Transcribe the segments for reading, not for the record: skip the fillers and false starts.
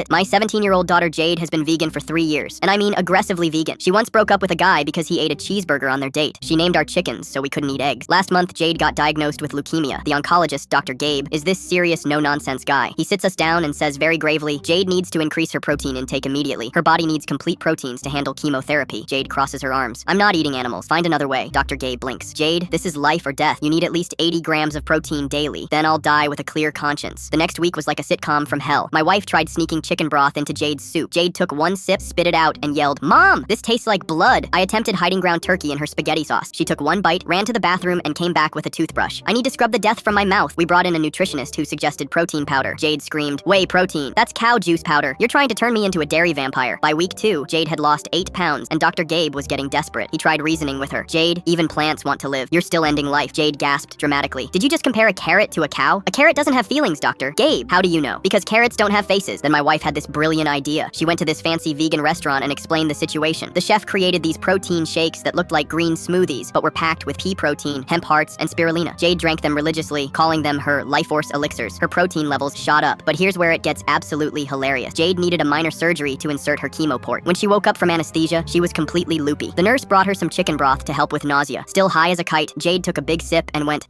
My 17-year-old daughter Jade has been vegan for 3 years, and I mean aggressively vegan. She once broke up with a guy because he ate a cheeseburger on their date. She named our chickens so we couldn't eat eggs. Last month, Jade got diagnosed with leukemia. The oncologist, Dr. Gabe, is this serious no-nonsense guy. He sits us down and says very gravely, Jade needs to increase her protein intake immediately. Her body needs complete proteins to handle chemotherapy. Jade crosses her arms. I'm not eating animals. Find another way. Dr. Gabe blinks. Jade, this is life or death. You need at least 80 grams of protein daily. Then I'll die with a clear conscience. The next week was like a sitcom from hell. My wife tried sneaking chicken broth into Jade's soup. Jade took one sip, spit it out, and yelled, "Mom, this tastes like blood." I attempted hiding ground turkey in her spaghetti sauce. She took one bite, ran to the bathroom, and came back with a toothbrush. I need to scrub the death from my mouth. We brought in a nutritionist who suggested protein powder. Jade screamed, "Whey protein. That's cow juice powder. You're trying to turn me into a dairy vampire." By week 2, Jade had lost 8 pounds, and Dr. Gabe was getting desperate. He tried reasoning with her. "Jade, even plants want to live. You're still ending life." Jade gasped dramatically. "Did you just compare a carrot to a cow? A carrot doesn't have feelings, Doctor." "Gabe, how do you know?" "Because carrots don't have faces." Then my wife had this brilliant idea. She went to this fancy vegan restaurant and explained the situation. The chef created these protein shakes that looked like green smoothies, but were packed with pea protein, hemp hearts, and spirulina. Jade drank them religiously, calling them her life force elixirs. Her protein levels shot up, but here's where it gets absolutely hilarious. Jade needed a minor surgery to insert her chemo port. When she woke up from anesthesia, she was completely loopy. The nurse brought her some chicken broth to help with nausea. Still high as a kite, Jade took a big sip and went,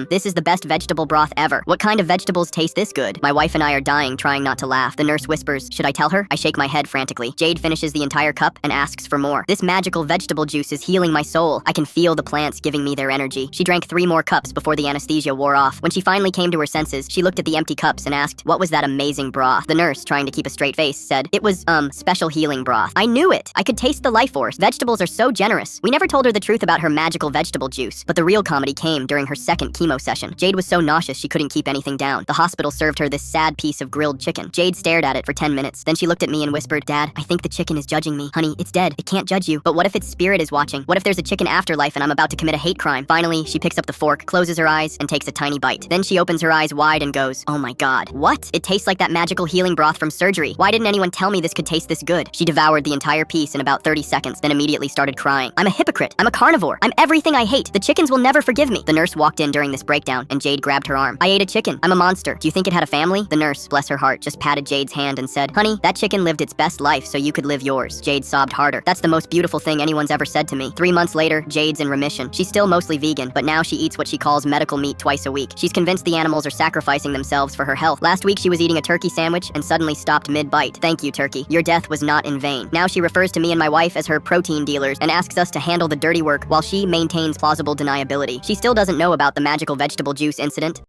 This is the best vegetable broth ever. What kind of vegetables taste this good?" My wife and I are dying, trying not to laugh. The nurse whispers, "Should I tell her?" I shake my head frantically. Jade finishes the entire cup and asks for more. "This magical vegetable juice is healing my soul. I can feel the plants giving me their energy." She drank 3 more cups before the anesthesia wore off. When she finally came to her senses, she looked at the empty cups and asked, "What was that amazing broth?" The nurse, trying to keep a straight face, said, "It was, special healing broth." I knew it. I could taste the life force. Vegetables are so generous. We never told her the truth about her magical vegetable juice, but the real comedy came during her second chemo session. Jade was so nauseous she couldn't keep anything down. The hospital served her this sad piece of grilled chicken. Jade stared at it for 10 minutes. Then she looked at me and whispered, "Dad, I think the chicken is judging me." "Honey, it's dead. It can't judge you." "But what if its spirit is watching? What if there's a chicken afterlife and I'm about to commit a hate crime?" Finally, she picks up the fork, closes her eyes, and takes a tiny bite. Then she opens her eyes wide and goes, "Oh my God. What? It tastes like that magical healing broth from surgery. Why didn't anyone tell me this could taste this good?" She devoured the entire piece in about 30 seconds, then immediately started crying. "I'm a hypocrite. I'm a carnivore. I'm everything I hate. The chickens will never forgive me." The nurse walked in during this breakdown, and Jade grabbed her arm. "I ate a chicken. I'm a monster. Do you think it had a family?" The nurse, bless her heart, just patted Jade's hand and said, "Honey, that chicken lived its best life so you could live yours." Jade sobbed harder. "That's the most beautiful thing anyone's ever said to me." 3 months later, Jade's in remission. She's still mostly vegan, but now she eats what she calls medical meat twice a week. She's convinced the animals are sacrificing themselves for her health. Last week she was eating a turkey sandwich and suddenly stopped mid-bite. "Thank you, turkey. Your death was not in vain." Now she refers to me and my wife as her protein dealers and asks us to handle the dirty work while she maintains plausible deniability. She still doesn't know about the magical vegetable juice incident.